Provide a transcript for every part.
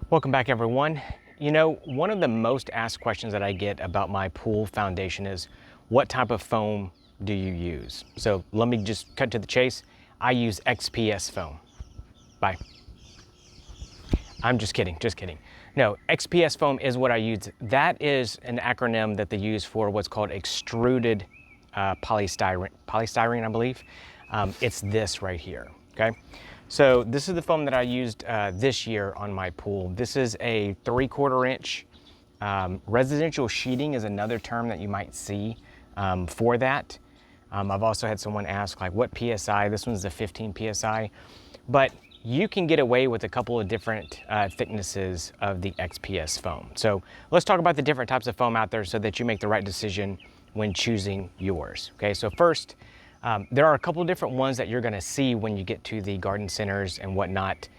Welcome back, everyone. You know, one of the most asked questions that I get about my pool foundation is, what type of foam do you use? So let me just cut to the chase. I use XPS Foam. Bye. I'm just kidding, just kidding. No, XPS Foam is what I use. That is an acronym that they use for what's called Extruded Polystyrene, I believe. It's this right here, okay? So this is the foam that I used this year on my pool. This is a 3/4 inch. Residential sheeting is another term that you might see for that. I've also had someone ask like what PSI, this one's a 15 PSI, but you can get away with a couple of different thicknesses of the XPS foam. So let's talk about the different types of foam out there so that you make the right decision when choosing yours. Okay, so first, there are a couple of different ones that you're gonna see when you get to the garden centers and whatnot.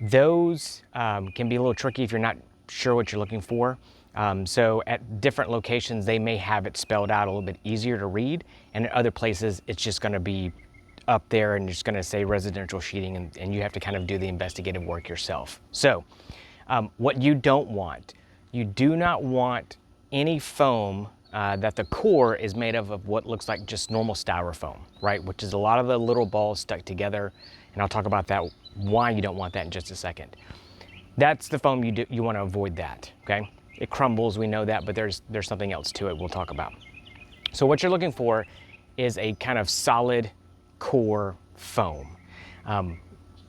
Those can be a little tricky if you're not sure what you're looking for. So at different locations, they may have it spelled out a little bit easier to read, and at other places, it's just gonna be up there and it's gonna say residential sheeting, and you have to kind of do the investigative work yourself. So what you don't want, you do not want any foam that the core is made of what looks like just normal styrofoam, right? Which is a lot of the little balls stuck together. And I'll talk about that, why you don't want that in just a second. That's the foam you want to avoid that, okay? It crumbles, we know that, but there's something else to it we'll talk about. So what you're looking for is a kind of solid core foam.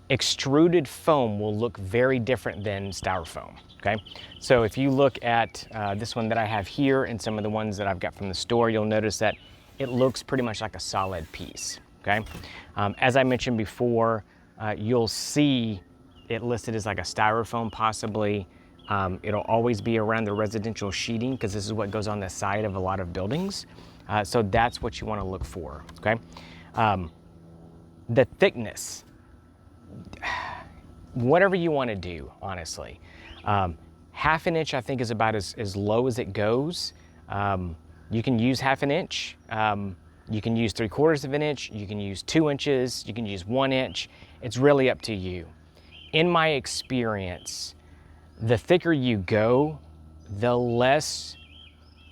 Extruded foam will look very different than styrofoam, okay? So if you look at this one that I have here and some of the ones that I've got from the store, you'll notice that it looks pretty much like a solid piece, okay? As I mentioned before, you'll see it listed as like a styrofoam possibly. It'll always be around the residential sheeting because this is what goes on the side of a lot of buildings. So that's what you want to look for, okay? The thickness, whatever you want to do, honestly. 1/2 inch I think is about as low as it goes. You can use 1/2 inch. You can use 3/4 inch. You can use 2 inches. You can use 1 inch. It's really up to you. In my experience, the thicker you go, the less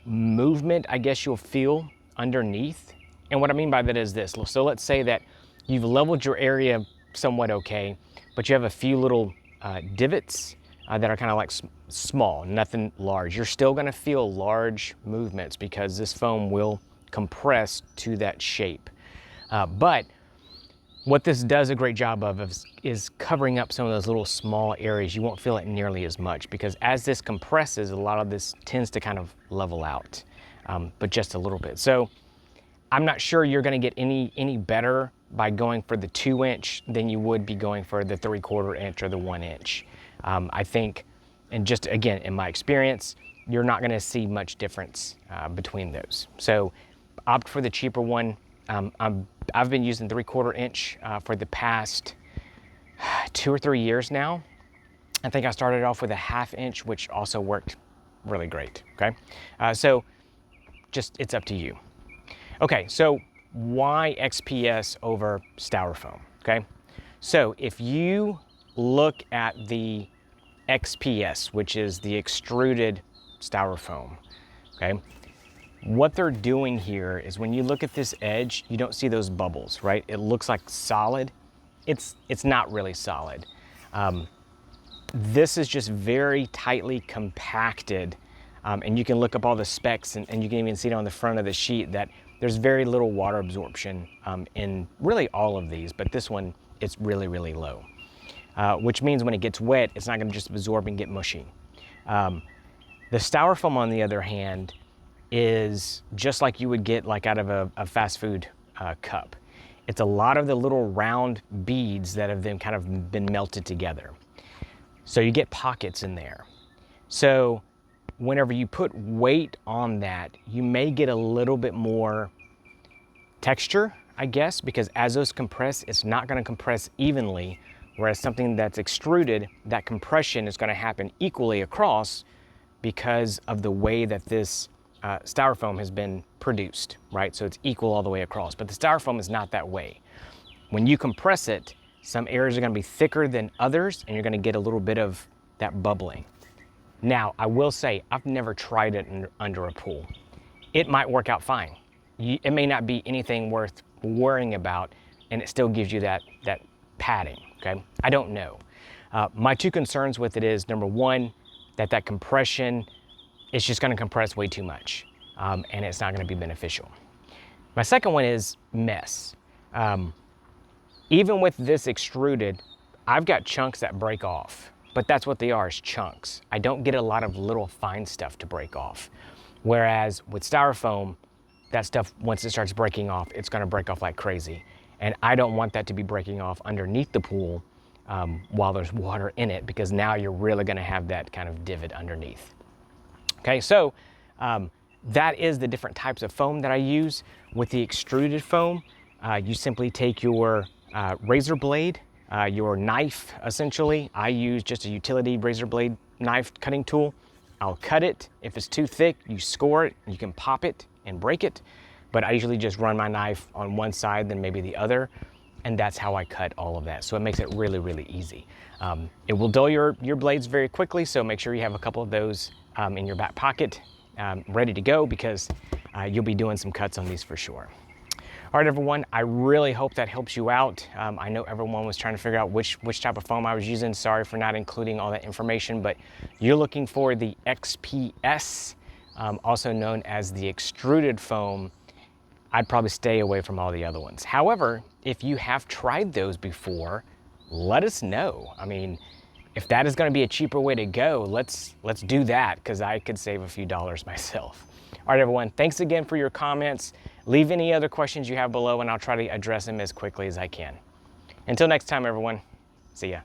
movement I guess you'll feel underneath. And what I mean by that is this. So let's say that you've leveled your area somewhat okay, but you have a few little divots that are kind of like small, nothing large. You're still gonna feel large movements because this foam will compress to that shape. But what this does a great job of is covering up some of those little small areas. You won't feel it nearly as much because as this compresses, a lot of this tends to kind of level out, but just a little bit. So I'm not sure you're gonna get any better by going for the 2 inch than you would be going for the 3/4 inch or the 1 inch. I think, and just again, in my experience, you're not gonna see much difference between those. So opt for the cheaper one. I've been using 3/4 inch for the past 2 or 3 years now. I think I started off with a 1/2 inch, which also worked really great, okay? So just, it's up to you. Okay, so why XPS over styrofoam, okay? So if you look at the XPS, which is the extruded styrofoam, okay? What they're doing here is when you look at this edge, you don't see those bubbles, right? It looks like solid. It's not really solid. This is just very tightly compacted, and you can look up all the specs and you can even see it on the front of the sheet that there's very little water absorption in really all of these, but this one, it's really, really low, which means when it gets wet, it's not gonna just absorb and get mushy. The styrofoam, on the other hand, is just like you would get like out of a fast food cup. It's a lot of the little round beads that have then kind of been melted together. So you get pockets in there. So whenever you put weight on that, you may get a little bit more texture, I guess, because as those compress, it's not gonna compress evenly, whereas something that's extruded, that compression is gonna happen equally across because of the way that this styrofoam has been produced, right? So it's equal all the way across, but the styrofoam is not that way. When you compress it, some areas are gonna be thicker than others, and you're gonna get a little bit of that bubbling. Now, I will say, I've never tried it under a pool. It might work out fine. It may not be anything worth worrying about, and it still gives you that padding, okay? I don't know. My two concerns with it is, number one, that compression, it's just gonna compress way too much, and it's not gonna be beneficial. My second one is mess. Even with this extruded, I've got chunks that break off, but that's what they are, is chunks. I don't get a lot of little fine stuff to break off. Whereas with styrofoam, that stuff, once it starts breaking off, it's gonna break off like crazy. And I don't want that to be breaking off underneath the pool while there's water in it, because now you're really gonna have that kind of divot underneath. Okay, so that is the different types of foam that I use. With the extruded foam, you simply take your razor blade, your knife, essentially. I use just a utility razor blade knife cutting tool. I'll cut it. If it's too thick, you score it. You can pop it and break it. But I usually just run my knife on one side, then maybe the other. And that's how I cut all of that. So it makes it really, really easy. It will dull your blades very quickly, so make sure you have a couple of those in your back pocket, ready to go, because you'll be doing some cuts on these for sure. All right, everyone, I really hope that helps you out. I know everyone was trying to figure out which type of foam I was using. Sorry for not including all that information, but you're looking for the XPS, also known as the extruded foam. I'd probably stay away from all the other ones. However, if you have tried those before, let us know. I mean, if that is gonna be a cheaper way to go, let's do that, because I could save a few dollars myself. All right, everyone, thanks again for your comments. Leave any other questions you have below, and I'll try to address them as quickly as I can. Until next time, everyone, see ya.